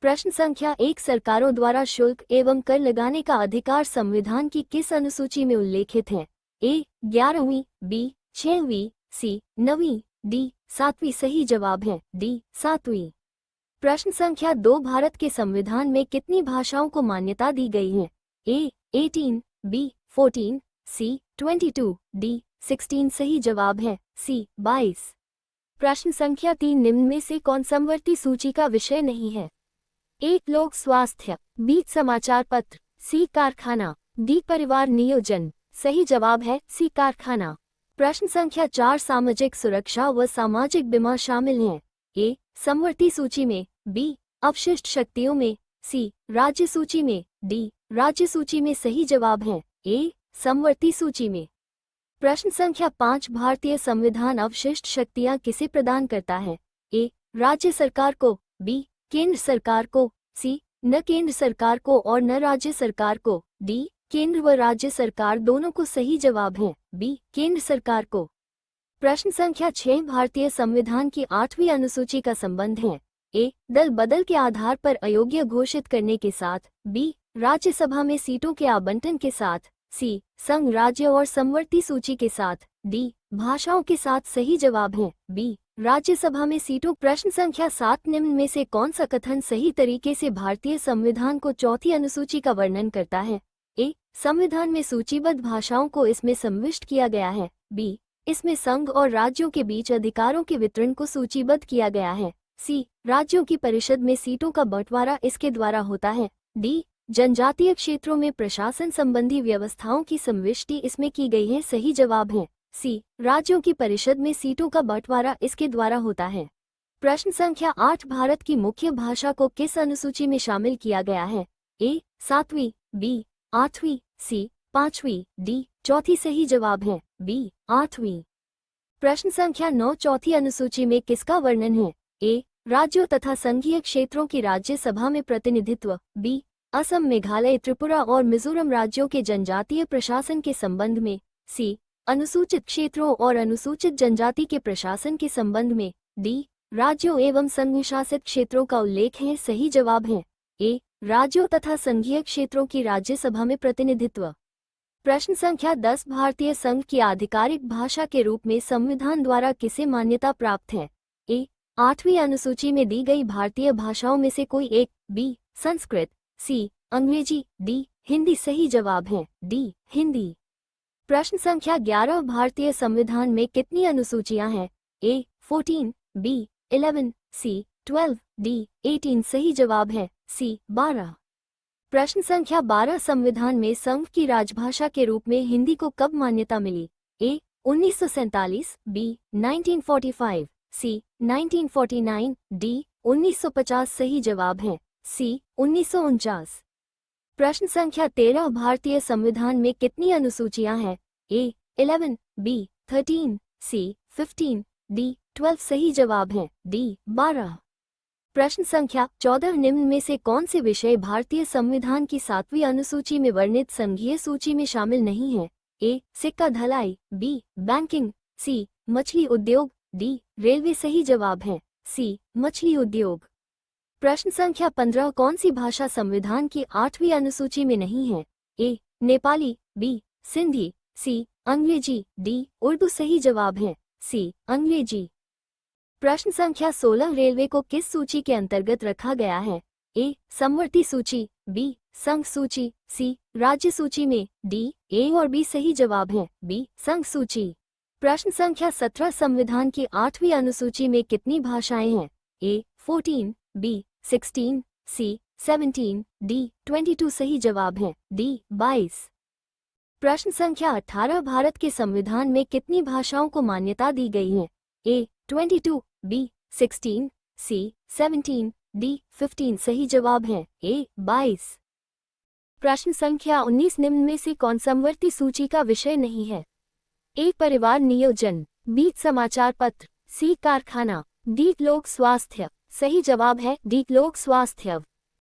प्रश्न संख्या 1 सरकारों द्वारा शुल्क एवं कर लगाने का अधिकार संविधान की किस अनुसूची में उल्लेखित है? ए 11वीं, बी 6वीं, सी 9वीं, डी 7वीं। सही जवाब है डी 7वीं। प्रश्न संख्या 2 भारत के संविधान में कितनी भाषाओं को मान्यता दी गई है? ए 18, बी 14, सी 22, डी 16। सही जवाब है सी 22। प्रश्न संख्या 3 निम्न में से कौन समवर्ती सूची का विषय नहीं है? ए लोक स्वास्थ्य, बी समाचार पत्र, सी कारखाना, डी परिवार नियोजन। सही जवाब है सी कारखाना। प्रश्न संख्या 4 सामाजिक सुरक्षा व सामाजिक बीमा शामिल हैं। ए समवर्ती सूची में, बी अवशिष्ट शक्तियों में, सी राज्य सूची में, डी राज्य सूची में। सही जवाब है ए समवर्ती सूची में। प्रश्न संख्या 5 भारतीय संविधान अवशिष्ट शक्तियां किसे प्रदान करता है? ए राज्य सरकार को, बी केंद्र सरकार को, सी न केंद्र सरकार को और न राज्य सरकार को, डी केंद्र व राज्य सरकार दोनों को। सही जवाब है बी केंद्र सरकार को। प्रश्न संख्या 6 भारतीय संविधान की 8वीं अनुसूची का संबंध है? ए दल बदल के आधार पर अयोग्य घोषित करने के साथ, बी राज्यसभा में सीटों के आवंटन के साथ, सी संघ राज्य और समवर्ती सूची के साथ, डी भाषाओं के साथ। सही जवाब है बी राज्यसभा में सीटों। प्रश्न संख्या 7 निम्न में से कौन सा कथन सही तरीके से भारतीय संविधान को चौथी अनुसूची का वर्णन करता है? ए संविधान में सूचीबद्ध भाषाओं को इसमें समाविष्ट किया गया है, बी इसमें संघ और राज्यों के बीच अधिकारों के वितरण को सूचीबद्ध किया गया है, सी राज्यों की परिषद में सीटों का बंटवारा इसके द्वारा होता है, डी जनजातीय क्षेत्रों में प्रशासन संबंधी व्यवस्थाओं की समाविष्टि इसमें की गई है। सही जवाब है सी राज्यों की परिषद में सीटों का बंटवारा इसके द्वारा होता है। प्रश्न संख्या 8 भारत की मुख्य भाषा को किस अनुसूची में शामिल किया गया है? ए 7वीं, बी 8वीं, सी 5वीं, डी 4। सही जवाब है बी 8वीं। प्रश्न संख्या 9 चौथी अनुसूची में किसका वर्णन है? ए राज्यों तथा संघीय क्षेत्रों की राज्यसभा में प्रतिनिधित्व, बी असम, मेघालय, त्रिपुरा और मिजोरम राज्यों के जनजातीय प्रशासन के संबंध में, सी अनुसूचित क्षेत्रों और अनुसूचित जनजाति के प्रशासन के संबंध में, डी राज्यों एवं संघ शासित क्षेत्रों का उल्लेख है। सही जवाब है ए राज्यों तथा संघीय क्षेत्रों की राज्यसभा में प्रतिनिधित्व। प्रश्न संख्या 10 भारतीय संघ की आधिकारिक भाषा के रूप में संविधान द्वारा किसे मान्यता प्राप्त है? ए 8वीं अनुसूची में दी गई भारतीय भाषाओं में से कोई एक, बी संस्कृत, सी अंग्रेजी, डी हिंदी। सही जवाब है डी हिंदी। प्रश्न संख्या 11 भारतीय संविधान में कितनी अनुसूचियां हैं? ए 14, बी 11, सी 12, डी 18। सही जवाब है सी 12। प्रश्न संख्या 12 संविधान में संघ की राजभाषा के रूप में हिंदी को कब मान्यता मिली? ए 1947, बी 1945, सी 1949, डी 1950। सही जवाब है सी 1949। प्रश्न संख्या 13 भारतीय संविधान में कितनी अनुसूचियां हैं? ए 11, बी 13, सी 15, डी 12। सही जवाब है डी 12। प्रश्न संख्या 14 निम्न में से कौन से विषय भारतीय संविधान की 7वीं अनुसूची में वर्णित संघीय सूची में शामिल नहीं है? ए सिक्का धलाई, बी बैंकिंग, सी मछली उद्योग, डी रेलवे। सही जवाब है सी मछली उद्योग। प्रश्न संख्या 15 कौन सी भाषा संविधान की 8वीं अनुसूची में नहीं है? ए नेपाली, बी सिंधी, सी अंग्रेजी, डी उर्दू। सही जवाब है सी अंग्रेजी। प्रश्न संख्या 16 रेलवे को किस सूची के अंतर्गत रखा गया है? ए समवर्ती सूची, बी संघ सूची, सी राज्य सूची में, डी ए और बी। सही जवाब है बी संघ सूची। प्रश्न संख्या 17 संविधान की 8वीं अनुसूची में कितनी भाषाएं हैं? ए 14, बी 16, सी 17, डी 22। सही जवाब है डी 22। प्रश्न संख्या 18 भारत के संविधान में कितनी भाषाओं को मान्यता दी गई है? ए 22, बी 16, सी 17, डी 15। सही जवाब है ए 22। प्रश्न संख्या 19 निम्न में से कौन समवर्ती सूची का विषय नहीं है? ए परिवार नियोजन, बी समाचार पत्र, सी कारखाना, डी लोक स्वास्थ्य। सही जवाब है डी लोक स्वास्थ्य।